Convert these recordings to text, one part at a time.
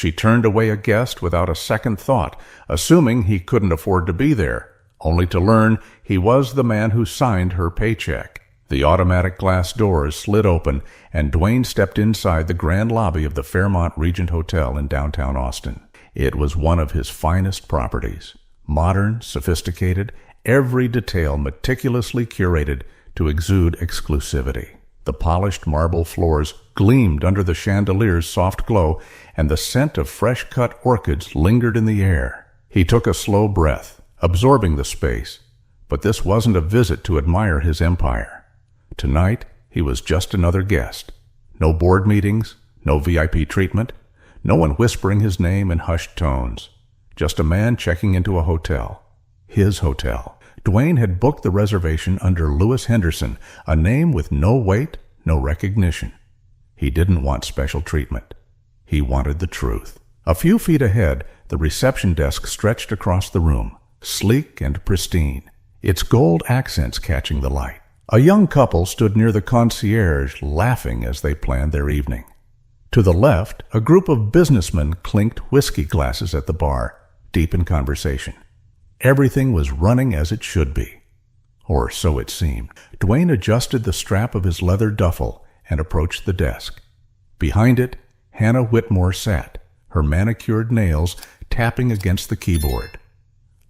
She turned away a guest without a second thought, assuming he couldn't afford to be there, only to learn he was the man who signed her paycheck. The automatic glass doors slid open, and Dwayne stepped inside the grand lobby of the Fairmont Regent Hotel in downtown Austin. It was one of his finest properties. Modern, sophisticated, every detail meticulously curated to exude exclusivity. The polished marble floors gleamed under the chandelier's soft glow, and the scent of fresh-cut orchids lingered in the air. He took a slow breath, absorbing the space. But this wasn't a visit to admire his empire. Tonight, he was just another guest. No board meetings, no VIP treatment, no one whispering his name in hushed tones. Just a man checking into a hotel. His hotel. Dwayne had booked the reservation under Lewis Henderson, a name with no weight, no recognition. He didn't want special treatment. He wanted the truth. A few feet ahead, the reception desk stretched across the room, sleek and pristine, its gold accents catching the light. A young couple stood near the concierge, laughing as they planned their evening. To the left, a group of businessmen clinked whiskey glasses at the bar, deep in conversation. Everything was running as it should be. Or so it seemed. Dwayne adjusted the strap of his leather duffel and approached the desk. Behind it, Hannah Whitmore sat, her manicured nails tapping against the keyboard.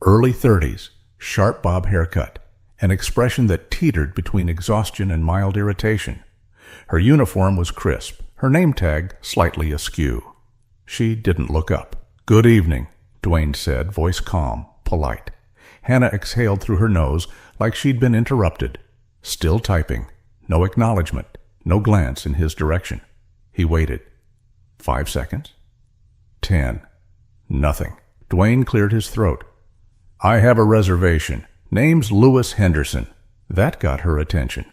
Early 30s, sharp bob haircut, an expression that teetered between exhaustion and mild irritation. Her uniform was crisp, her name tag slightly askew. She didn't look up. "Good evening," Dwayne said, voice calm, polite. Hannah exhaled through her nose like she'd been interrupted. Still typing. No acknowledgement, no glance in his direction. He waited. 5 seconds. 10. Nothing. Dwayne cleared his throat. "I have a reservation. Name's Lewis Henderson." That got her attention.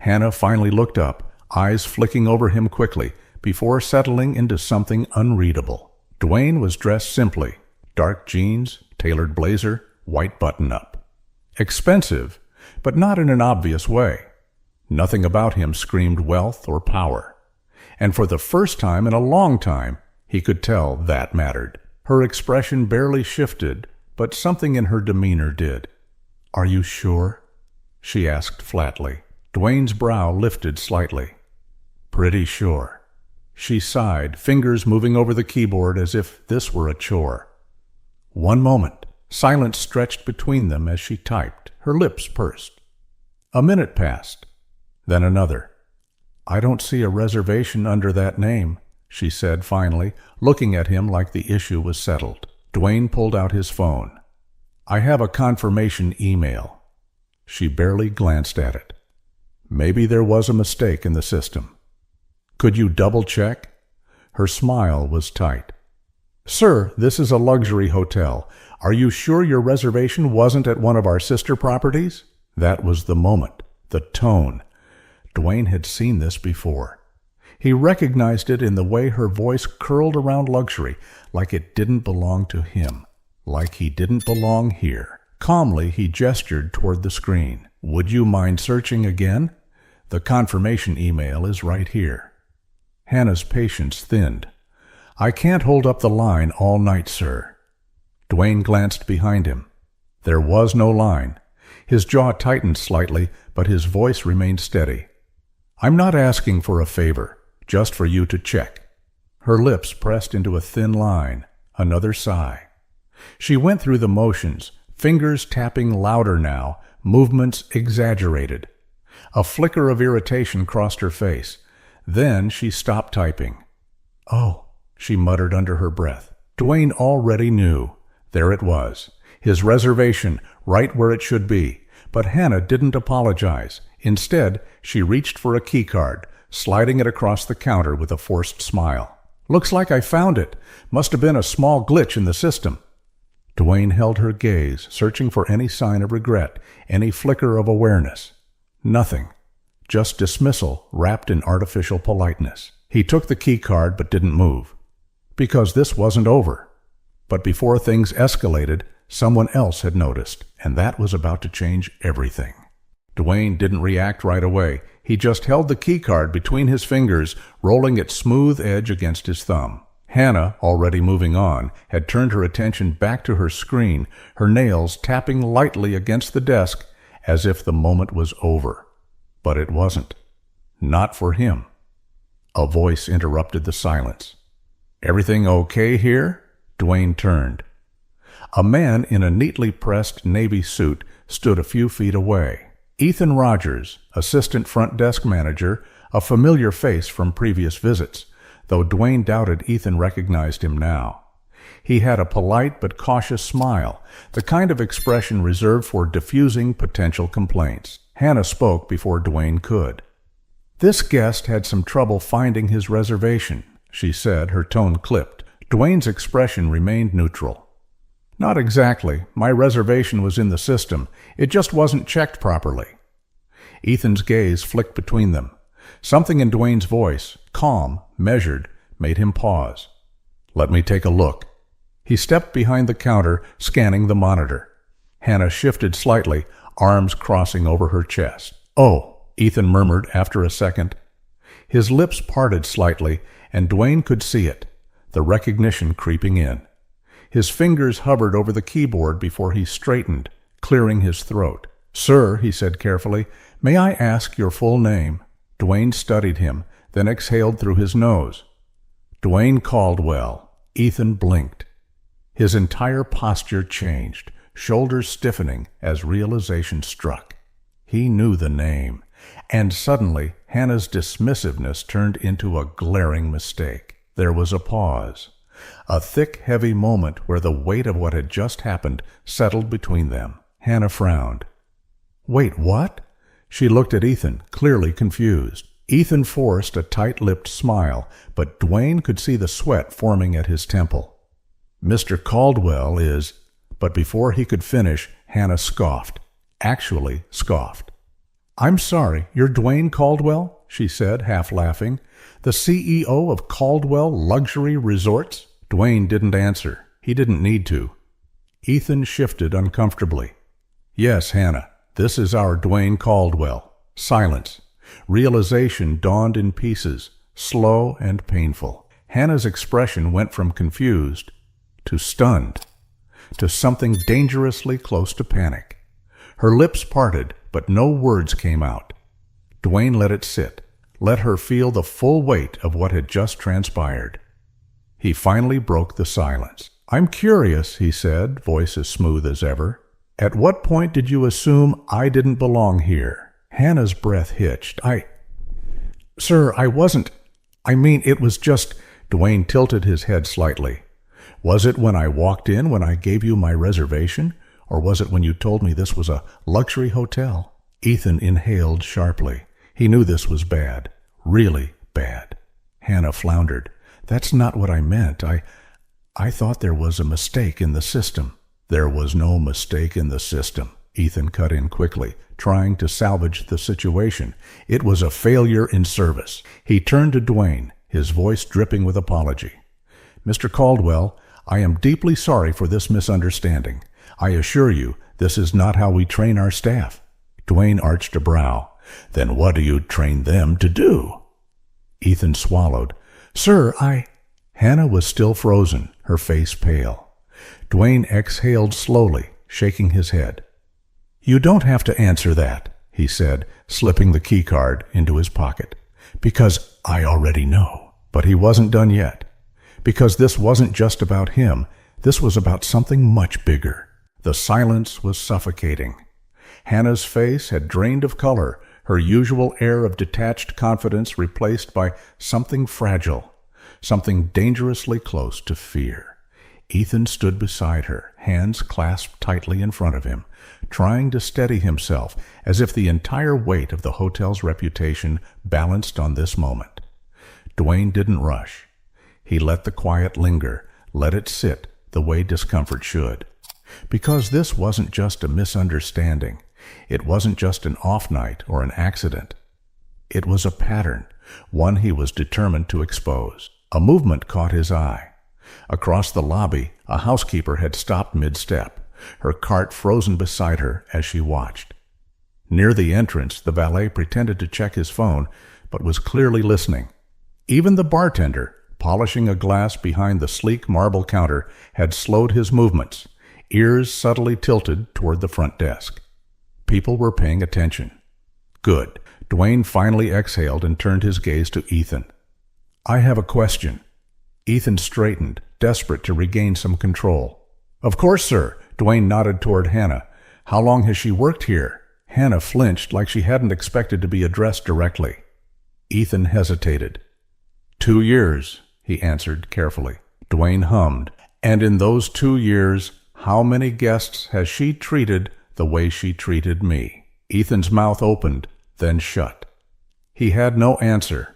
Hannah finally looked up, eyes flicking over him quickly, before settling into something unreadable. Dwayne was dressed simply. Dark jeans, tailored blazer, white button-up. Expensive, but not in an obvious way. Nothing about him screamed wealth or power. And for the first time in a long time, he could tell that mattered. Her expression barely shifted, but something in her demeanor did. "Are you sure?" she asked flatly. Dwayne's brow lifted slightly. "Pretty sure." She sighed, fingers moving over the keyboard as if this were a chore. One moment. Silence stretched between them as she typed, her lips pursed. A minute passed. Then another. "I don't see a reservation under that name," she said finally, looking at him like the issue was settled. Dwayne pulled out his phone. "I have a confirmation email." She barely glanced at it. Maybe there was a mistake in the system. "Could you double-check?" Her smile was tight. "Sir, this is a luxury hotel. Are you sure your reservation wasn't at one of our sister properties?" That was the moment, the tone. Dwayne had seen this before. He recognized it in the way her voice curled around luxury, like it didn't belong to him, like he didn't belong here. Calmly, he gestured toward the screen. "Would you mind searching again? The confirmation email is right here." Hannah's patience thinned. "I can't hold up the line all night, sir." Dwayne glanced behind him. There was no line. His jaw tightened slightly, but his voice remained steady. "I'm not asking for a favor, just for you to check." Her lips pressed into a thin line. Another sigh. She went through the motions, fingers tapping louder now, movements exaggerated. A flicker of irritation crossed her face. Then she stopped typing. "Oh," she muttered under her breath. Dwayne already knew. There it was, his reservation, right where it should be. But Hannah didn't apologize. Instead, she reached for a keycard, sliding it across the counter with a forced smile. "Looks like I found it. Must have been a small glitch in the system." Dwayne held her gaze, searching for any sign of regret, any flicker of awareness. Nothing. Just dismissal wrapped in artificial politeness. He took the keycard but didn't move. Because this wasn't over. But before things escalated, someone else had noticed, and that was about to change everything. Dwayne didn't react right away. He just held the keycard between his fingers, rolling its smooth edge against his thumb. Hannah, already moving on, had turned her attention back to her screen, her nails tapping lightly against the desk as if the moment was over. But it wasn't. Not for him. A voice interrupted the silence. "Everything okay here?" Dwayne turned. A man in a neatly pressed navy suit stood a few feet away. Ethan Rogers, assistant front desk manager, a familiar face from previous visits, though Dwayne doubted Ethan recognized him now. He had a polite but cautious smile, the kind of expression reserved for diffusing potential complaints. Hannah spoke before Dwayne could. "This guest had some trouble finding his reservation," she said, her tone clipped. Dwayne's expression remained neutral. "Not exactly. My reservation was in the system. It just wasn't checked properly." Ethan's gaze flicked between them. Something in Dwayne's voice, calm, measured, made him pause. "Let me take a look." He stepped behind the counter, scanning the monitor. Hannah shifted slightly, arms crossing over her chest. "Oh," Ethan murmured after a second. His lips parted slightly, and Dwayne could see it, the recognition creeping in. His fingers hovered over the keyboard before he straightened, clearing his throat. "Sir," he said carefully, "may I ask your full name?" Dwayne studied him, then exhaled through his nose. "Dwayne Caldwell." Ethan blinked. His entire posture changed, shoulders stiffening as realization struck. He knew the name, and suddenly Hannah's dismissiveness turned into a glaring mistake. There was a pause, a thick, heavy moment where the weight of what had just happened settled between them. Hannah frowned. "Wait, what?" She looked at Ethan, clearly confused. Ethan forced a tight-lipped smile, but Dwayne could see the sweat forming at his temple. "Mr. Caldwell is—" But before he could finish, Hannah scoffed. Actually scoffed. "I'm sorry, you're Dwayne Caldwell?" she said, half laughing. "The CEO of Caldwell Luxury Resorts?" Dwayne didn't answer. He didn't need to. Ethan shifted uncomfortably. "Yes, Hannah, this is our Dwayne Caldwell." Silence. Realization dawned in pieces, slow and painful. Hannah's expression went from confused to stunned, to something dangerously close to panic. Her lips parted, but no words came out. Dwayne let it sit, let her feel the full weight of what had just transpired. He finally broke the silence. "I'm curious," he said, voice as smooth as ever. "At what point did you assume I didn't belong here?" Hannah's breath hitched. Sir, I wasn't. It was just—" Dwayne tilted his head slightly. "Was it when I walked in, when I gave you my reservation? Or was it when you told me this was a luxury hotel?" Ethan inhaled sharply. He knew this was bad. Really bad. Hannah floundered. "That's not what I meant. I thought there was a mistake in the system." "There was no mistake in the system," Ethan cut in quickly, trying to salvage the situation. "It was a failure in service." He turned to Dwayne, his voice dripping with apology. "Mr. Caldwell, I am deeply sorry for this misunderstanding. I assure you, this is not how we train our staff." Dwayne arched a brow. "Then what do you train them to do?" Ethan swallowed. "Sir, Hannah was still frozen, her face pale. Dwayne exhaled slowly, shaking his head. "You don't have to answer that," he said, slipping the keycard into his pocket. "Because I already know." But he wasn't done yet. Because this wasn't just about him, this was about something much bigger. The silence was suffocating. Hannah's face had drained of color, her usual air of detached confidence replaced by something fragile, something dangerously close to fear. Ethan stood beside her, hands clasped tightly in front of him, trying to steady himself as if the entire weight of the hotel's reputation balanced on this moment. Dwayne didn't rush. He let the quiet linger, let it sit the way discomfort should. Because this wasn't just a misunderstanding. It wasn't just an off night or an accident. It was a pattern, one he was determined to expose. A movement caught his eye. Across the lobby, a housekeeper had stopped mid-step, her cart frozen beside her as she watched. Near the entrance, the valet pretended to check his phone, but was clearly listening. Even the bartender, Polishing a glass behind the sleek marble counter had slowed his movements, ears subtly tilted toward the front desk. People were paying attention. Good. Dwayne finally exhaled and turned his gaze to Ethan. "I have a question." Ethan straightened, desperate to regain some control. "Of course, sir." Dwayne nodded toward Hannah. "How long has she worked here?" Hannah flinched like she hadn't expected to be addressed directly. Ethan hesitated. 2 years, he answered carefully. Dwayne hummed. "And in those 2 years, how many guests has she treated the way she treated me?" Ethan's mouth opened, then shut. He had no answer,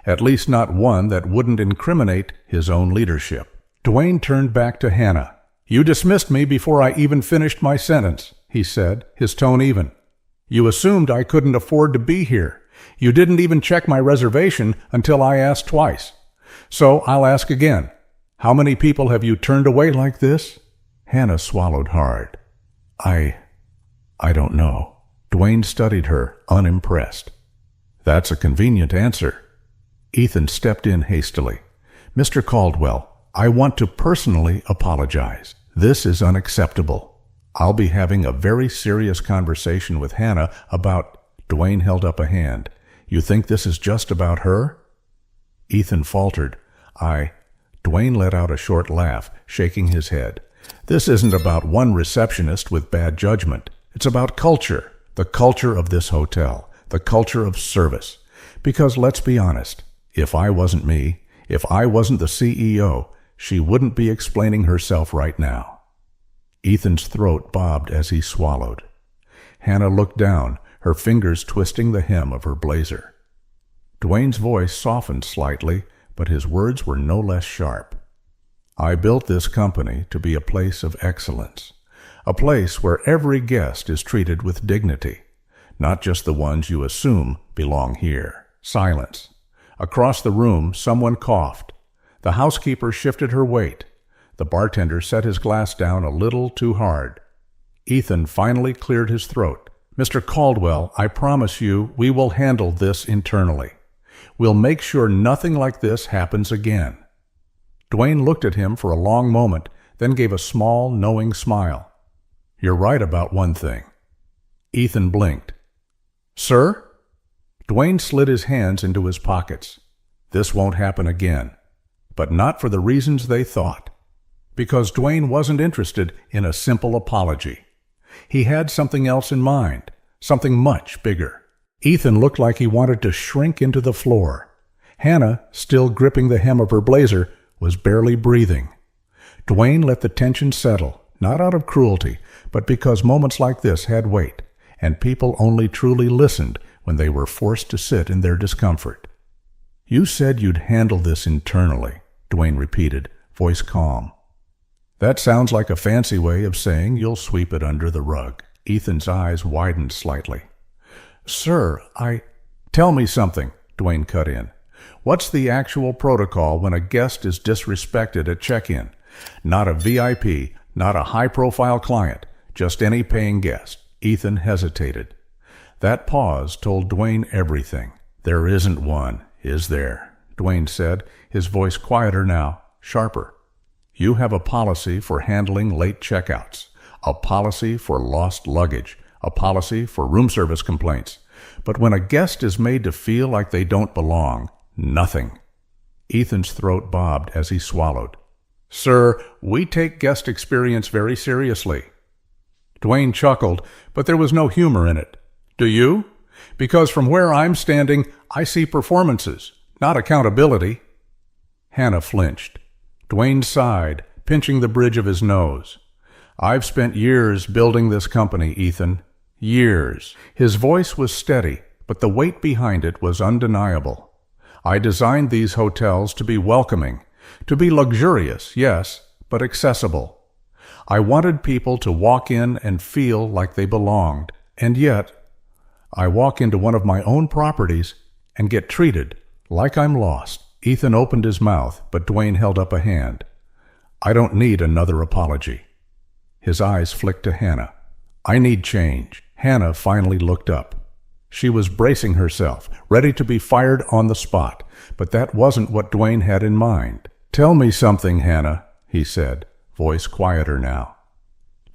at least not one that wouldn't incriminate his own leadership. Dwayne turned back to Hannah. "You dismissed me before I even finished my sentence," he said, his tone even. "You assumed I couldn't afford to be here. You didn't even check my reservation until I asked twice. So I'll ask again. How many people have you turned away like this?" Hannah swallowed hard. I don't know." Dwayne studied her, unimpressed. "That's a convenient answer." Ethan stepped in hastily. "Mr. Caldwell, I want to personally apologize. This is unacceptable. I'll be having a very serious conversation with Hannah about—" Dwayne held up a hand. "You think this is just about her?" Ethan faltered. Dwayne let out a short laugh, shaking his head. "This isn't about one receptionist with bad judgment. It's about culture, the culture of this hotel, the culture of service. Because let's be honest, if I wasn't me, if I wasn't the CEO, she wouldn't be explaining herself right now." Ethan's throat bobbed as he swallowed. Hannah looked down, her fingers twisting the hem of her blazer. Dwayne's voice softened slightly, but his words were no less sharp. "I built this company to be a place of excellence, a place where every guest is treated with dignity, not just the ones you assume belong here." Silence. Across the room, someone coughed. The housekeeper shifted her weight. The bartender set his glass down a little too hard. Ethan finally cleared his throat. "Mr. Caldwell, I promise you we will handle this internally. We'll make sure nothing like this happens again." Dwayne looked at him for a long moment, then gave a small, knowing smile. "You're right about one thing." Ethan blinked. "Sir?" Dwayne slid his hands into his pockets. "This won't happen again." But not for the reasons they thought. Because Dwayne wasn't interested in a simple apology. He had something else in mind, something much bigger. Ethan looked like he wanted to shrink into the floor. Hannah, still gripping the hem of her blazer, was barely breathing. Dwayne let the tension settle, not out of cruelty, but because moments like this had weight, and people only truly listened when they were forced to sit in their discomfort. "You said you'd handle this internally," Dwayne repeated, voice calm. "That sounds like a fancy way of saying you'll sweep it under the rug." Ethan's eyes widened slightly. "Sir, Tell me something," Dwayne cut in. "What's the actual protocol when a guest is disrespected at check-in? Not a VIP, not a high-profile client, just any paying guest." Ethan hesitated. That pause told Dwayne everything. "There isn't one, is there?" Dwayne said, his voice quieter now, sharper. "You have a policy for handling late checkouts, a policy for lost luggage, a policy for room service complaints. But when a guest is made to feel like they don't belong, nothing." Ethan's throat bobbed as he swallowed. "Sir, we take guest experience very seriously." Dwayne chuckled, but there was no humor in it. "Do you? Because from where I'm standing, I see performances, not accountability." Hannah flinched. Dwayne sighed, pinching the bridge of his nose. "I've spent years building this company, Ethan. Years." His voice was steady, but the weight behind it was undeniable. "I designed these hotels to be welcoming, to be luxurious, yes, but accessible. I wanted people to walk in and feel like they belonged, and yet I walk into one of my own properties and get treated like I'm lost." Ethan opened his mouth, but Dwayne held up a hand. "I don't need another apology." His eyes flicked to Hannah. "I need change." Hannah finally looked up. She was bracing herself, ready to be fired on the spot, but that wasn't what Dwayne had in mind. "Tell me something, Hannah," he said, voice quieter now.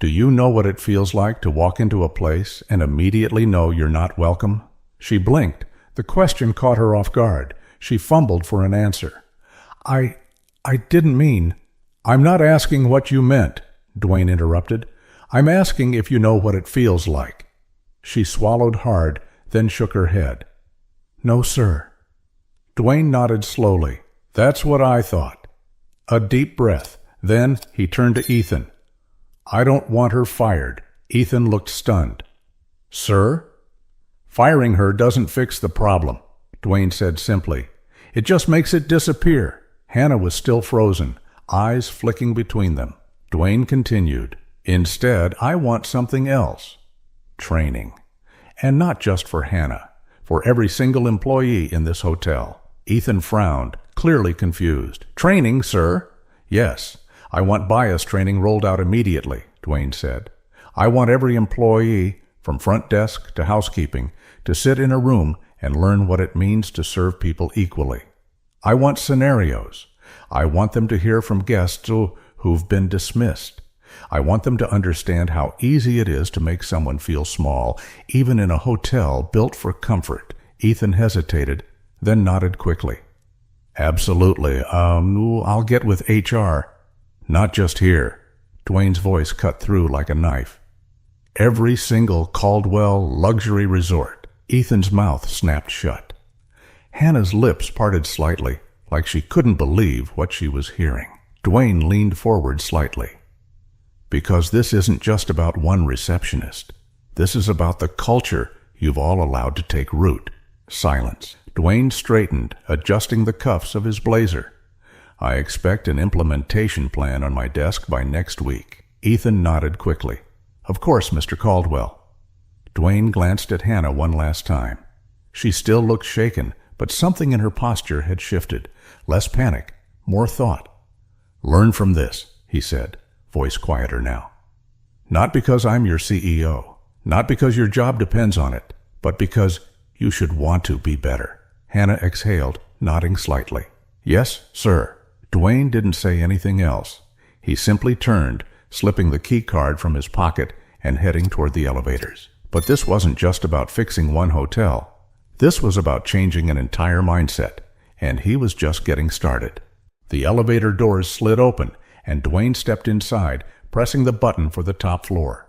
"Do you know what it feels like to walk into a place and immediately know you're not welcome?" She blinked. The question caught her off guard. She fumbled for an answer. I didn't mean—" "I'm not asking what you meant," Dwayne interrupted. "I'm asking if you know what it feels like." She swallowed hard, then shook her head. "No, sir." Dwayne nodded slowly. "That's what I thought." A deep breath. Then he turned to Ethan. "I don't want her fired." Ethan looked stunned. "Sir?" "Firing her doesn't fix the problem," Dwayne said simply. "It just makes it disappear." Hannah was still frozen, eyes flicking between them. Dwayne continued, "Instead, I want something else. Training. And not just for Hannah, for every single employee in this hotel." Ethan frowned, clearly confused. "Training, sir?" "Yes. I want bias training rolled out immediately," Dwayne said. "I want every employee, from front desk to housekeeping, to sit in a room and learn what it means to serve people equally. I want scenarios. I want them to hear from guests who've been dismissed. I want them to understand how easy it is to make someone feel small, even in a hotel built for comfort." Ethan hesitated, then nodded quickly. "Absolutely. I'll get with HR." "Not just here." Dwayne's voice cut through like a knife. "Every single Caldwell luxury resort." Ethan's mouth snapped shut. Hannah's lips parted slightly, like she couldn't believe what she was hearing. Dwayne leaned forward slightly. "Because this isn't just about one receptionist. This is about the culture you've all allowed to take root." Silence. Dwayne straightened, adjusting the cuffs of his blazer. "I expect an implementation plan on my desk by next week." Ethan nodded quickly. "Of course, Mr. Caldwell." Dwayne glanced at Hannah one last time. She still looked shaken, but something in her posture had shifted. Less panic, more thought. "Learn from this," he said, voice quieter now. "Not because I'm your CEO, not because your job depends on it, but because you should want to be better." Hannah exhaled, nodding slightly. "Yes, sir." Dwayne didn't say anything else. He simply turned, slipping the key card from his pocket and heading toward the elevators. But this wasn't just about fixing one hotel. This was about changing an entire mindset, and he was just getting started. The elevator doors slid open, and Dwayne stepped inside, pressing the button for the top floor.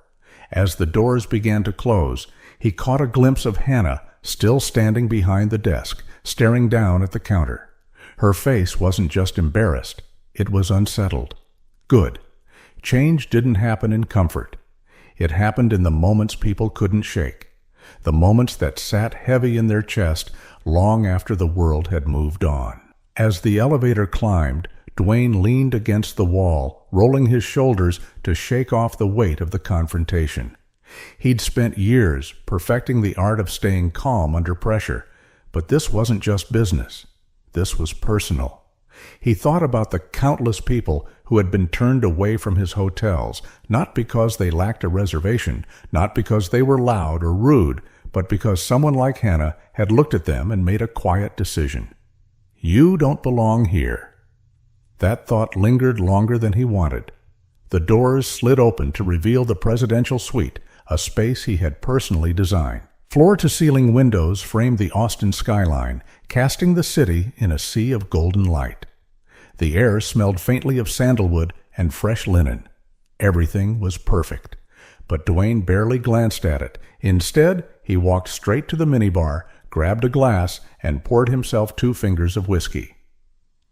As the doors began to close, he caught a glimpse of Hannah still standing behind the desk, staring down at the counter. Her face wasn't just embarrassed, it was unsettled. Good. Change didn't happen in comfort. It happened in the moments people couldn't shake, the moments that sat heavy in their chest long after the world had moved on. As the elevator climbed, Dwayne leaned against the wall, rolling his shoulders to shake off the weight of the confrontation. He'd spent years perfecting the art of staying calm under pressure, but this wasn't just business. This was personal. He thought about the countless people who had been turned away from his hotels, not because they lacked a reservation, not because they were loud or rude, but because someone like Hannah had looked at them and made a quiet decision. "You don't belong here." That thought lingered longer than he wanted. The doors slid open to reveal the presidential suite, a space he had personally designed. Floor-to-ceiling windows framed the Austin skyline, casting the city in a sea of golden light. The air smelled faintly of sandalwood and fresh linen. Everything was perfect. But Dwayne barely glanced at it. Instead, he walked straight to the minibar, grabbed a glass, and poured himself 2 fingers of whiskey.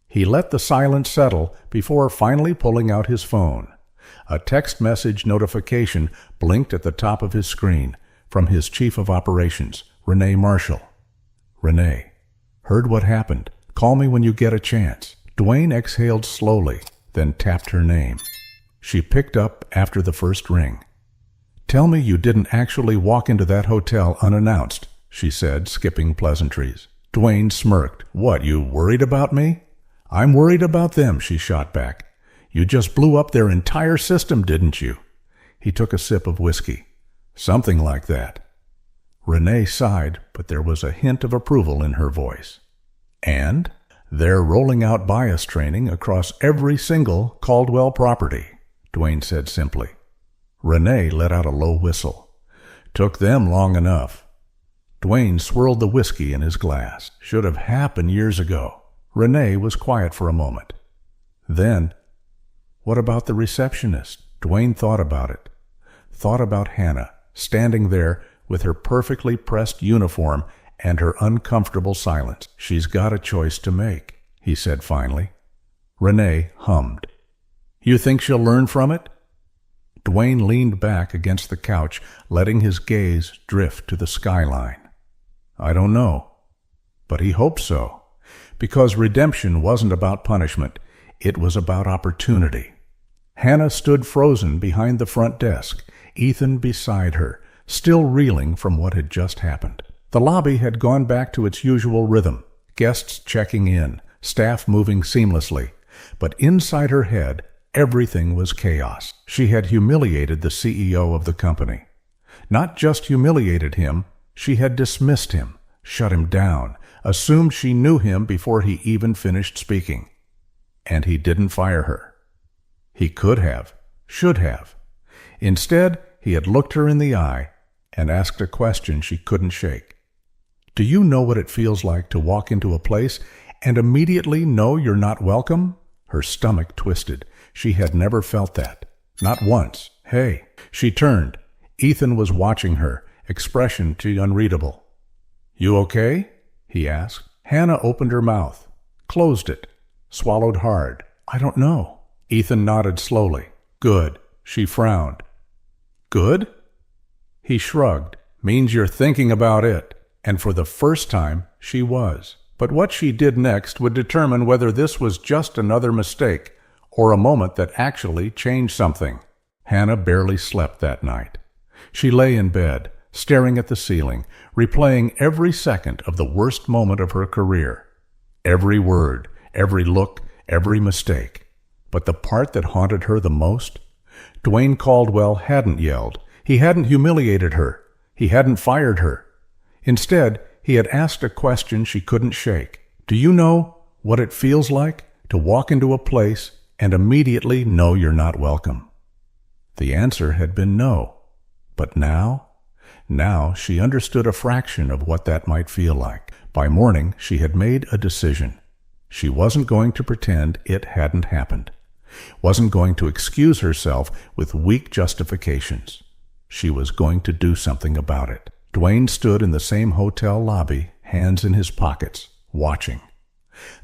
He let the silence settle before finally pulling out his phone. A text message notification blinked at the top of his screen, from his chief of operations, Renee Marshall. "Renee, heard what happened. Call me when you get a chance." Dwayne exhaled slowly, then tapped her name. She picked up after the first ring. "Tell me you didn't actually walk into that hotel unannounced," she said, skipping pleasantries. Dwayne smirked. "What, you worried about me?" "I'm worried about them," she shot back. "You just blew up their entire system, didn't you?" He took a sip of whiskey. "Something like that." Renee sighed, but there was a hint of approval in her voice. And they're rolling out bias training across every single Caldwell property, Dwayne said simply. Renee let out a low whistle. Took them long enough. Dwayne swirled the whiskey in his glass. Should have happened years ago. Renee was quiet for a moment. Then, what about the receptionist? Dwayne thought about it. Thought about Hannah, standing there with her perfectly pressed uniform and her uncomfortable silence. She's got a choice to make, he said finally. Renee hummed. You think she'll learn from it? Dwayne leaned back against the couch, letting his gaze drift to the skyline. I don't know, but he hoped so, because redemption wasn't about punishment. It was about opportunity. Hannah stood frozen behind the front desk, Ethan beside her, still reeling from what had just happened. The lobby had gone back to its usual rhythm, guests checking in, staff moving seamlessly. But inside her head, everything was chaos. She had humiliated the CEO of the company. Not just humiliated him, she had dismissed him, shut him down, assumed she knew him before he even finished speaking. And he didn't fire her. He could have, should have. Instead, he had looked her in the eye and asked a question she couldn't shake. Do you know what it feels like to walk into a place and immediately know you're not welcome? Her stomach twisted. She had never felt that. Not once. Hey. She turned. Ethan was watching her, expression too unreadable. You okay? He asked. Hannah opened her mouth, closed it, swallowed hard. I don't know. Ethan nodded slowly. Good. She frowned. Good? He shrugged. Means you're thinking about it. And for the first time, she was. But what she did next would determine whether this was just another mistake or a moment that actually changed something. Hannah barely slept that night. She lay in bed, staring at the ceiling, replaying every second of the worst moment of her career. Every word, every look, every mistake. But the part that haunted her the most? Dwayne Caldwell hadn't yelled. He hadn't humiliated her. He hadn't fired her. Instead, he had asked a question she couldn't shake. Do you know what it feels like to walk into a place and immediately know you're not welcome? The answer had been no. But now she understood a fraction of what that might feel like. By morning, she had made a decision. She wasn't going to pretend it hadn't happened. Wasn't going to excuse herself with weak justifications. She was going to do something about it. Dwayne stood in the same hotel lobby, hands in his pockets, watching.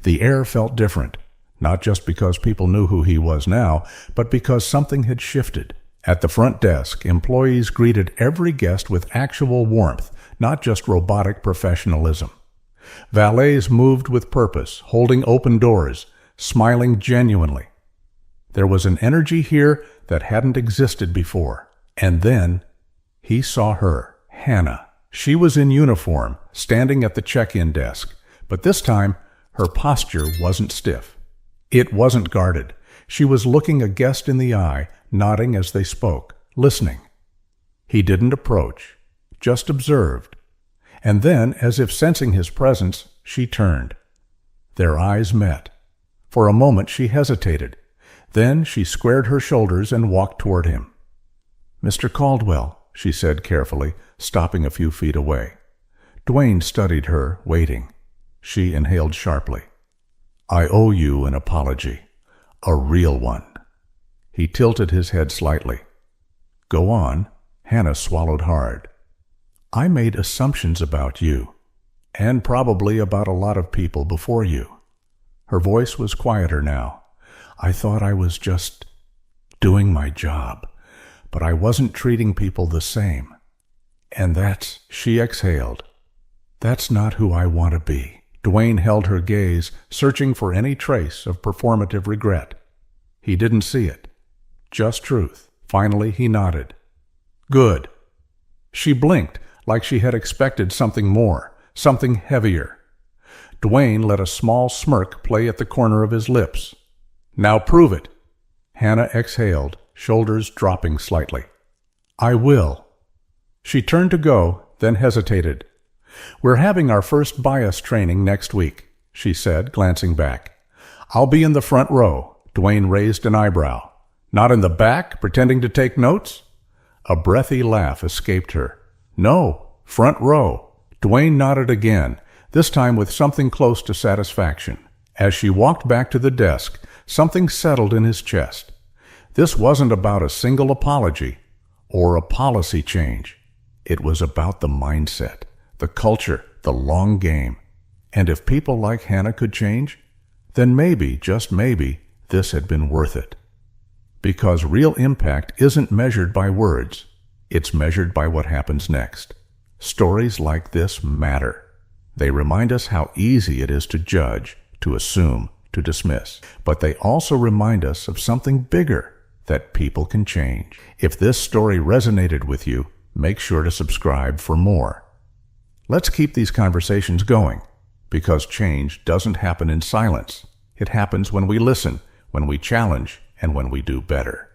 The air felt different, not just because people knew who he was now, but because something had shifted. At the front desk, employees greeted every guest with actual warmth, not just robotic professionalism. Valets moved with purpose, holding open doors, smiling genuinely. There was an energy here that hadn't existed before. And then he saw her. Hannah. She was in uniform, standing at the check-in desk, but this time her posture wasn't stiff. It wasn't guarded. She was looking a guest in the eye, nodding as they spoke, listening. He didn't approach, just observed. And then, as if sensing his presence, she turned. Their eyes met. For a moment she hesitated. Then she squared her shoulders and walked toward him. Mr. Caldwell, she said carefully, stopping a few feet away. Dwayne studied her, waiting. She inhaled sharply. I owe you an apology. A real one. He tilted his head slightly. Go on. Hannah swallowed hard. I made assumptions about you, and probably about a lot of people before you. Her voice was quieter now. I thought I was just doing my job, but I wasn't treating people the same. And she exhaled. That's not who I want to be. Dwayne held her gaze, searching for any trace of performative regret. He didn't see it. Just truth. Finally, he nodded. Good. She blinked, like she had expected something more, something heavier. Dwayne let a small smirk play at the corner of his lips. Now prove it. Hannah exhaled, shoulders dropping slightly. I will. She turned to go, then hesitated. "We're having our first bias training next week," she said, glancing back. "I'll be in the front row." Dwayne raised an eyebrow. "Not in the back, pretending to take notes?" A breathy laugh escaped her. "No, front row." Dwayne nodded again, this time with something close to satisfaction. As she walked back to the desk, something settled in his chest. This wasn't about a single apology or a policy change. It was about the mindset, the culture, the long game. And if people like Hannah could change, then maybe, just maybe, this had been worth it. Because real impact isn't measured by words. It's measured by what happens next. Stories like this matter. They remind us how easy it is to judge, to assume, to dismiss. But they also remind us of something bigger, that people can change. If this story resonated with you, make sure to subscribe for more. Let's keep these conversations going, because change doesn't happen in silence. It happens when we listen, when we challenge, and when we do better.